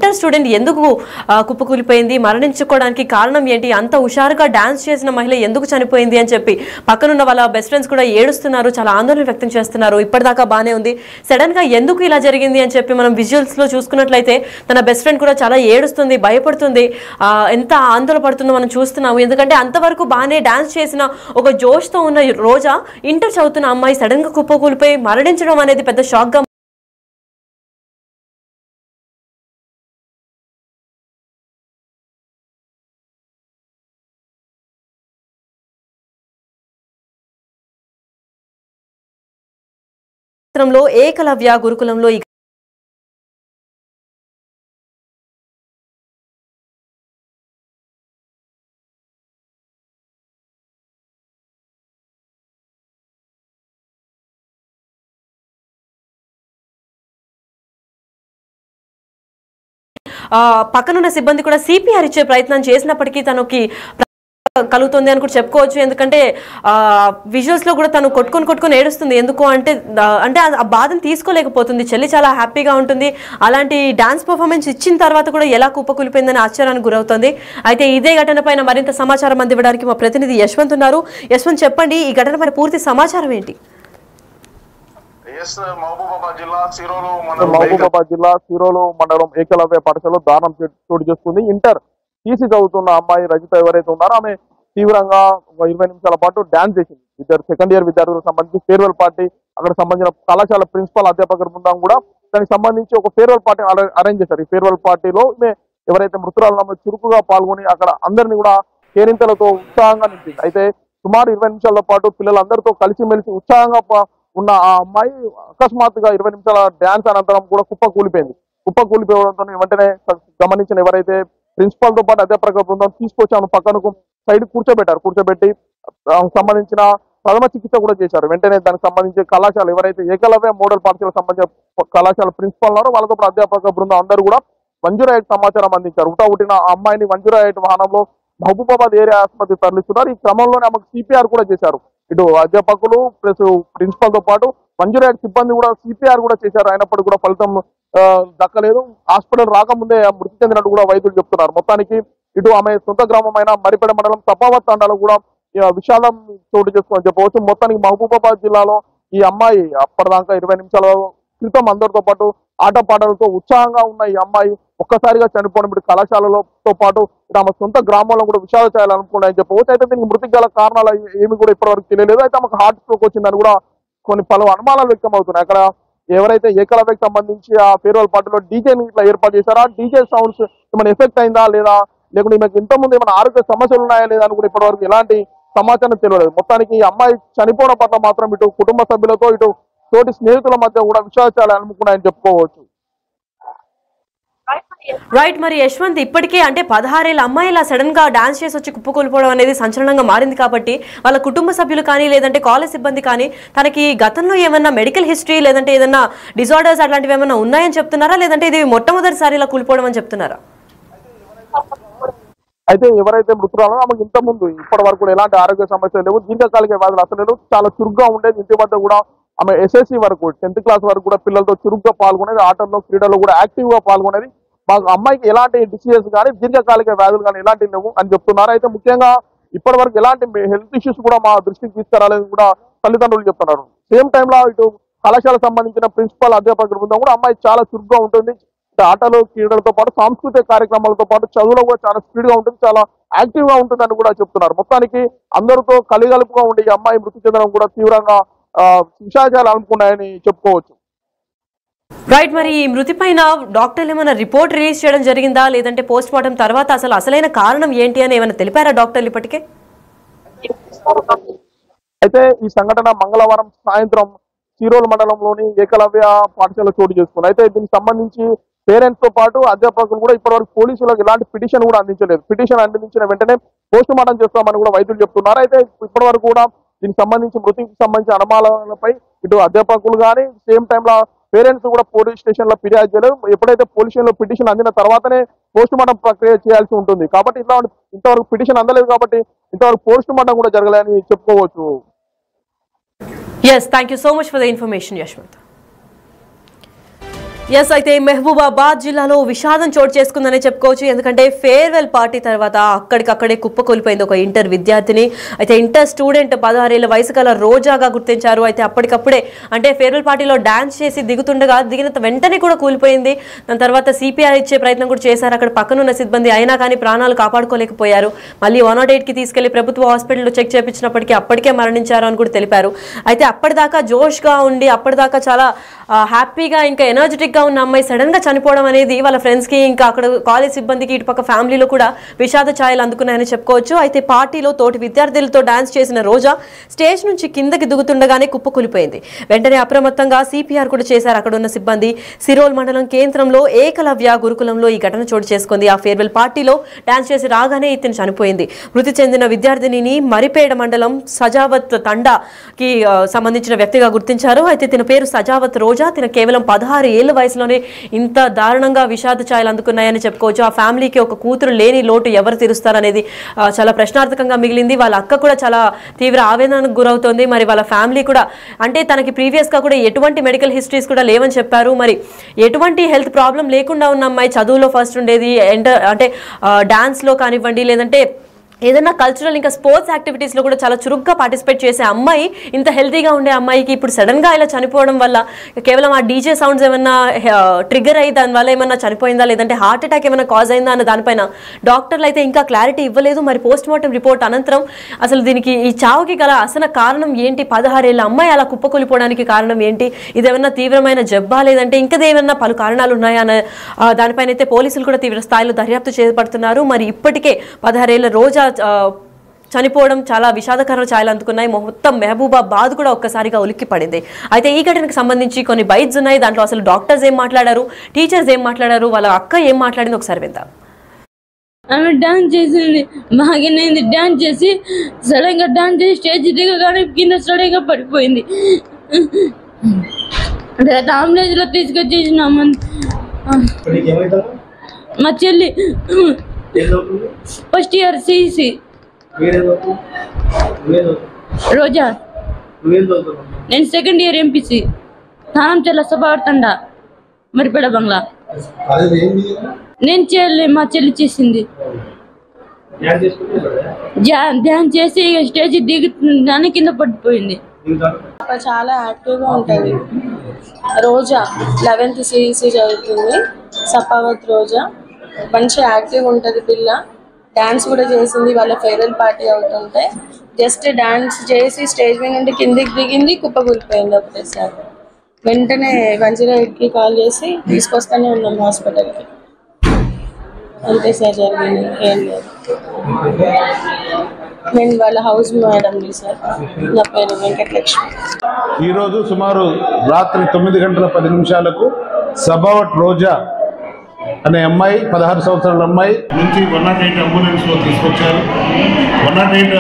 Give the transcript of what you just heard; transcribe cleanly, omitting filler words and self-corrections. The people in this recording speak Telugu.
ఇంటర్ స్టూడెంట్ ఎందుకు కుప్పకూలిపోయింది, మరణించుకోవడానికి కారణం ఏంటి, అంత హుషారుగా డాన్స్ చేసిన మహిళ ఎందుకు చనిపోయింది అని చెప్పి పక్కనున్న వాళ్ళ బెస్ట్ ఫ్రెండ్స్ కూడా ఏడుస్తున్నారు, చాలా ఆందోళన వ్యక్తం చేస్తున్నారు. ఇప్పటిదాకా బాగానే ఉంది, సడన్ గా ఎందుకు ఇలా జరిగింది అని చెప్పి మనం విజువల్స్ లో చూసుకున్నట్లయితే తన బెస్ట్ ఫ్రెండ్ కూడా చాలా ఏడుస్తుంది, భయపడుతుంది, ఎంత ఆందోళన పడుతుందో మనం చూస్తున్నాము. ఎందుకంటే అంతవరకు బాగానే డాన్స్ చేసిన ఒక జోష్ తో ఉన్న రోజా ఇంటర్ చదువుతున్న అమ్మాయి సడన్ గా కుప్పకూలిపోయి మరణించడం అనేది పెద్ద షాక్ గా లో ఏకలవ్య గురుకులంలో పక్కనున్న సిబ్బంది కూడా సిపిఆర్ ఇచ్చే ప్రయత్నం చేసినప్పటికీ తనకి కలుగుతుంది అని కూడా చెప్పుకోవచ్చు. ఎందుకంటే విజువల్స్ లో కూడా తను కొట్టుకొని ఏడుస్తుంది. ఎందుకు అంటే ఆ బాధను తీసుకోలేకపోతుంది. చెల్లి చాలా హ్యాపీగా ఉంటుంది, అలాంటి డాన్స్ పర్ఫార్మెన్స్ ఇచ్చిన తర్వాత కూడా ఎలా కుప్పకూలిపోయిందని ఆశ్చర్యానికి గురవుతుంది. అయితే ఇదే ఘటన పైన మరింత సమాచారం అందివ్వడానికి మా ప్రతినిధి యశ్వంత్ ఉన్నారు. యశ్వంత్, చెప్పండి, ఈ ఘటన పైన పూర్తి సమాచారం ఏంటి? మహబూబాబాద్ జిల్లా సిరోలు మండలం ఏకలవ్య పాఠశాలలో దారుణం చోటు చేసుకుంది. ఇంటర్ టీసీ చదువుతున్న అమ్మాయి రజిత ఎవరైతే ఉన్నారో ఆమె తీవ్రంగా 20 నిమిషాల పాటు డాన్స్ చేసింది. సెకండ్ ఇయర్ విద్యార్థులకు సంబంధించి ఫేర్వెల్ పార్టీ, అక్కడ సంబంధించిన కళాశాల ప్రిన్సిపల్ అధ్యాపక బృందం కూడా దానికి సంబంధించి ఒక ఫేర్వెల్ పార్టీ అరేంజ్ చేశారు. ఈ ఫేర్వెల్ పార్టీలో ఎవరైతే మృతురాలు చురుకుగా పాల్గొని అక్కడ అందరినీ కూడా కేరింతలతో ఉత్సాహంగా నింపింది. అయితే సుమారు 20 నిమిషాల పాటు పిల్లలందరితో కలిసిమెలిసి ఉత్సాహంగా ఉన్న ఆ అమ్మాయి అకస్మాత్తుగా 20 నిమిషాల డాన్స్ అనంతరం కూడా కుప్పకూలిపోవడంతో వెంటనే గమనించిన ఎవరైతే ప్రిన్సిపల్ తో పాటు అధ్యాపక బృందం తీసుకొచ్చి ఆమె పక్కనకు సైడ్ కూర్చోబెట్టి సంబంధించిన ప్రథమ చికిత్స కూడా చేశారు. వెంటనే దానికి సంబంధించి కళాశాల ఎవరైతే ఏకలవ్య మోడల్ పాఠశాలకు సంబంధించిన కళాశాల ప్రిన్సిపల్ ఉన్నారో వాళ్ళతో పాటు అధ్యాపక బృందం అందరూ కూడా 108 సమాచారం అందించారు. ఉట్టిన ఆ అమ్మాయిని 108 వాహనంలో మహబూబాబాద్ ఏరియా ఆసుపత్రికి తరలిస్తున్నారు. ఈ క్రమంలోనే ఆమెకు సిపిఆర్ కూడా చేశారు. ఇటు అధ్యాపకులు ప్లస్ ప్రిన్సిపల్ తో పాటు 108 సిబ్బంది కూడా సిపిఆర్ కూడా చేశారు. అయినప్పటికీ కూడా ఫలితం దక్కలేదు. హాస్పిటల్ రాకముందే మృతి చెందినట్టు కూడా వైద్యులు చెప్తున్నారు. మొత్తానికి ఇటు ఆమె సొంత గ్రామమైన మరిపేడ మండలం తపావత్ తండాలో కూడా విషాదం చోటు చేసుకోని చెప్పవచ్చు. మొత్తానికి మహబూబాబాద్ జిల్లాలో ఈ అమ్మాయి అప్పటిదాకా 20 నిమిషాల క్రితం అందరితో పాటు ఆటపాటలతో ఉత్సాహంగా ఉన్న ఈ అమ్మాయి ఒక్కసారిగా చనిపోవడం ఇటు కళాశాలతో పాటు ఆమె సొంత గ్రామంలో కూడా విషాద చేయాలనుకున్నాయని చెప్పవచ్చు. అయితే దీనికి మృతికి గల కారణాలు ఏమి కూడా ఇప్పటివరకు తెలియలేదు. అయితే ఆమెకు హార్ట్ స్ట్రోక్ వచ్చిందని కూడా పలు అనుమానాలు వ్యక్తం అవుతున్నాయి. అక్కడ ఎవరైతే ఏకలవ్యకి సంబంధించి ఆ ఫేర్వెల్ పార్టీలో డీజేని ఇట్లా ఏర్పాటు చేశారో ఆ డీజే సౌండ్స్ ఏమైనా ఎఫెక్ట్ అయిందా లేదా, లేకుంటే ఈమెకు ఇంతకుముందు ఏమైనా ఆరోగ్య సమస్యలు ఉన్నాయా లేదా అని కూడా ఇప్పటివరకు ఎలాంటి సమాచారం తెలియలేదు. మొత్తానికి ఈ అమ్మాయి చనిపోవడం పట్ల మాత్రం ఇటు కుటుంబ సభ్యులతో ఇటు తోటి స్నేహితుల మధ్య కూడా విషాదాలు అనుకున్నాయని చెప్పుకోవచ్చు. రైట్, మరి యశ్వంత్, ఇప్పటికే అంటే 16 ఏళ్ళ అమ్మాయి ఇలా సడన్ గా డాన్స్ చేసి వచ్చి కుప్పకూలిపోవడం అనేది సంచలనంగా మారింది. కాబట్టి వాళ్ళ కుటుంబ సభ్యులు కానీ లేదంటే కాలేజ్ సిబ్బంది కానీ తనకి గతంలో ఏమన్నా మెడికల్ హిస్టరీ లేదంటే ఏదన్నా డిజార్డర్స్ అట్లాంటివి ఏమన్నా ఉన్నాయని చెప్తున్నారా, లేదంటే ఇది మొట్టమొదటిసారి ఇలా కూలిపోవడం అని చెప్తున్నారా? అయితే ఎవరైతే మృతురాలో ఆమెకు ఇంత ముందు ఇప్పటి వరకు కూడా ఎలాంటి ఆరోగ్య సమస్యలు లేవు, దీర్ఘకాలిక వ్యాధులు అసలు లేవు, చాలా చురుగ్గా ఉండేది. ఇంటి వద్ద కూడా ఆమె SSC వరకు 10th క్లాస్ వరకు కూడా పిల్లలతో చురుగ్గా పాల్గొనేది, ఆటల్లో క్రీడల్లో కూడా యాక్టివ్ గా పాల్గొనేది. మాకు అమ్మాయికి ఎలాంటి డిసీజెస్ కానీ దీర్ఘకాలిక వ్యాధులు కానీ ఎలాంటివి లేవు అని చెప్తున్నారు. అయితే ముఖ్యంగా ఇప్పటి వరకు ఎలాంటి హెల్త్ ఇష్యూస్ కూడా మా దృష్టికి తీసుకురాలేదని కూడా తల్లిదండ్రులు చెప్తున్నారు. సేమ్ టైంలో ఇటు కళాశాలకు సంబంధించిన ప్రిన్సిపల్ అధ్యాపక బృందం కూడా అమ్మాయి చాలా చురుగ్గా ఉంటుంది. ఆటలు క్రీడలతో పాటు సాంస్కృతిక కార్యక్రమాలతో పాటు చదువులో కూడా చాలా స్పీడ్ గా ఉంటుంది, చాలా యాక్టివ్ గా ఉంటుందని కూడా చెప్తున్నారు. మొత్తానికి అందరితో కలిగలుపుగా ఉండే ఈ అమ్మాయి మృతి చెందడం కూడా తీవ్రంగా విషాదాలు అనుకున్నాయని చెప్పుకోవచ్చు. రైట్, మరి ఈ మృతి పైన డాక్టర్లు ఏమైనా రిపోర్ట్ రిలీజ్ చేయడం జరిగిందా, లేదంటే పోస్ట్ మార్టం తర్వాత అసలైన కారణం ఏంటి అని ఏమైనా తెలిపారా డాక్టర్లు ఇప్పటికే? అయితే ఈ సంఘటన మంగళవారం సాయంత్రం సిరోల్ మండలంలోని ఏకలవ్య పాఠశాల చోటు చేసుకుంది. అయితే దీనికి సంబంధించి పేరెంట్స్ తో పాటు అధ్యాపకులు కూడా ఇప్పటివరకు పోలీసులకు ఎలాంటి పిటిషన్ కూడా అందించలేదు. పిటిషన్ అందించిన వెంటనే పోస్ట్ మార్టం చేస్తామని కూడా వైద్యులు చెప్తున్నారు. అయితే ఇప్పటి వరకు కూడా దీనికి సంబంధించి మృతికి సంబంధించిన అనుమానాలపై ఇటు అధ్యాపకులు కానీ సేమ్ టైంలో పేరెంట్స్ కూడా పోలీస్ స్టేషన్ లో ఫిర్యాదు చేయలేదు. ఎప్పుడైతే పోలీస్ స్టేషన్ లో పిటిషన్ అందిన తర్వాతనే పోస్ట్ మార్టం ప్రక్రియ చేయాల్సి ఉంటుంది. కాబట్టి ఇంతవరకు పిటిషన్ అందలేదు కాబట్టి ఇంతవరకు పోస్ట్ మార్టం కూడా జరగలేదని చెప్పుకోవచ్చు. Yes, thank you so much for the information, Yashwant. Yes అయితే మహబూబాబాద్ జిల్లాలో విషాదం చోటు చేసుకుందనే చెప్పుకోవచ్చు. ఎందుకంటే ఫేర్వెల్ పార్టీ తర్వాత అక్కడికక్కడే కుప్పకూలిపోయింది ఒక ఇంటర్ విద్యార్థిని. అయితే ఇంటర్ స్టూడెంట్ 16 ఏళ్ల వయసు గల రోజాగా గుర్తించారు. అయితే అప్పటికప్పుడే అంటే ఫేర్వెల్ పార్టీలో డాన్స్ చేసి దిగిన వెంటనే కూడా కూలిపోయింది. దాని తర్వాత సిపిఆర్ ఇచ్చే ప్రయత్నం కూడా చేశారు అక్కడ పక్కనున్న సిబ్బంది. అయినా కానీ ప్రాణాలు కాపాడుకోలేకపోయారు. మళ్ళీ 108కి తీసుకెళ్లి ప్రభుత్వ హాస్పిటల్లో చెక్ చేయించినప్పటికీ అప్పటికే మరణించారు అని కూడా తెలిపారు. అయితే అప్పటిదాకా జోష్గా ఉండి అప్పటిదాకా చాలా హ్యాపీగా ఇంకా ఎనర్జెటిక్ గా ఉన్న అమ్మాయి సడన్ గా చనిపోవడం అనేది వాళ్ళ ఫ్రెండ్స్ కి ఇంకా అక్కడ కాలేజ్ సిబ్బందికి ఇటుపక్క ఫ్యామిలీలో కూడా విషాద ఛాయలు అందుకున్నాయని చెప్పుకోవచ్చు. అయితే పార్టీలో తోటి విద్యార్థులతో డాన్స్ చేసిన రోజా స్టేజ్ నుంచి కిందకి దిగుతుండగానే కుప్పకూలిపోయింది. వెంటనే అప్రమత్తంగా సిపిఆర్ కూడా చేశారు అక్కడ ఉన్న సిబ్బంది. సిరోల్ మండలం కేంద్రంలో ఏకలవ్య గురుకులంలో ఈ ఘటన చోటు చేసుకుంది. ఆ ఫేర్వెల్ పార్టీలో డాన్స్ చేసి రాగానే ఇతను చనిపోయింది. మృతి చెందిన విద్యార్థినిని మరిపేడ మండలం సజావత్ తండాకి సంబంధించిన వ్యక్తిగా గుర్తించారు. అయితే తన పేరు సజావత్ రోజా. తిన కేవలం 16 ఏళ్ల వయసులోనే ఇంత దారుణంగా విషాద ఛాయలు అందుకున్నాయని చెప్పుకోవచ్చు. ఆ ఫ్యామిలీకి ఒక కూతురు లేని లోటు ఎవరు తీరుస్తారనేది చాలా ప్రశ్నార్థకంగా మిగిలింది. వాళ్ళ అక్క కూడా చాలా తీవ్ర ఆవేదనకు గురవుతోంది. మరి వాళ్ళ ఫ్యామిలీ కూడా అంటే తనకి ప్రీవియస్ గా కూడా ఎటువంటి మెడికల్ హిస్టరీస్ కూడా లేవని చెప్పారు. మరి ఎటువంటి హెల్త్ ప్రాబ్లం లేకుండా ఉన్న అమ్మాయి చదువులో ఫస్ట్ ఉండేది, అంటే డాన్స్ లో కానివ్వండి లేదంటే ఏదైనా కల్చరల్ ఇంకా స్పోర్ట్స్ యాక్టివిటీస్ లో కూడా చాలా చురుగ్గా పార్టిసిపేట్ చేసే అమ్మాయి, ఇంత హెల్తీగా ఉండే అమ్మాయికి ఇప్పుడు సడన్ గా ఇలా చనిపోవడం వల్ల కేవలం ఆ డీజే సౌండ్స్ ఏమన్నా ట్రిగ్గర్ అయ్యి దానివల్ల ఏమన్నా చనిపోయిందా లేదంటే హార్ట్ అటాక్ ఏమైనా కాజ్ అయిందా అన్న దానిపైన డాక్టర్లు అయితే ఇంకా క్లారిటీ ఇవ్వలేదు. మరి పోస్ట్ మార్టం రిపోర్ట్ అనంతరం అసలు దీనికి ఈ చావుకి గల అసలు కారణం ఏంటి, 16 ఏళ్ల అమ్మాయి అలా కుప్పకూలిపోవడానికి కారణం ఏంటి, ఇదేమన్నా తీవ్రమైన జబ్బా లేదంటే ఇంకదేమన్నా పలు కారణాలు ఉన్నాయా అన్న దానిపైన అయితే పోలీసులు కూడా తీవ్ర స్థాయిలో దర్యాప్తు చేపడుతున్నారు. మరి ఇప్పటికే 16 ఏళ్ల రోజా చనిపోవడం చాలా విషాదకర ఛాయలు అందుకున్నాయి. మొత్తం మహబూబాబాద్ కూడా ఒక్కసారిగా ఉలిక్కి పడింది. అయితే ఈ ఘటనకు సంబంధించి కొన్ని బైట్స్ ఉన్నాయి. దాంట్లో అసలు డాక్టర్స్ ఏం మాట్లాడారు, టీచర్స్ ఏం మాట్లాడారు, వాళ్ళ అక్క ఏం మాట్లాడింది ఒకసారి విందాం. ఆమె డాన్స్ చేసింది బాగానేది. డాన్స్ చేసి సడన్ గా డాన్స్ చేసి స్టేజ్ దిగగానే కింద సడన్ గా పడిపోయింది. అంబులెన్స్ లో తీసుకొచ్చేసినాము. మా చెల్లి ఫస్ట్ ఇయర్ సిసి రోజా, నేను సెకండ్ ఇయర్ ఎంపీసీ స్థానం చెల్ల సభావర్తండ మరిపేడ బంగ్లా. నేను చేయలే, మా చెల్లి చేసింది. ధ్యాన్ చేసి స్టేజ్ దిగుతుందని కింద పడిపోయింది. చాలా యాక్టివ్గా ఉంటుంది. రోజా 11th సిఈసి చదువుతుంది. సపావత్ రోజా మంచి యాక్టివ్ ఉంటుంది పిల్ల. డాన్స్ కూడా చేసింది. వాళ్ళ ఫేర్వెల్ పార్టీ అవుతుంటే జస్ట్ డాన్స్ చేసి స్టేజ్ మీద నుండి కిందికి దిగింది, కుప్పకూలిపోయింది ఒకటేసారి. వెంటనే 108కి కాల్ చేసి తీసుకొస్తానే ఉన్నాం హాస్పిటల్కి. అంతే సార్ జరిగింది, ఏం లేదు. నేను వాళ్ళ హౌస్ మేడం సార్. నా పేరు వెంకటలక్ష్మి. ఈరోజు సుమారు రాత్రి 9 గంటల 10 నిమిషాలకు సబావట్ రోజా అనే అమ్మాయి 16 సంవత్సరాల అమ్మాయి నుంచి 108 అంబులెన్స్లో తీసుకొచ్చారు. 108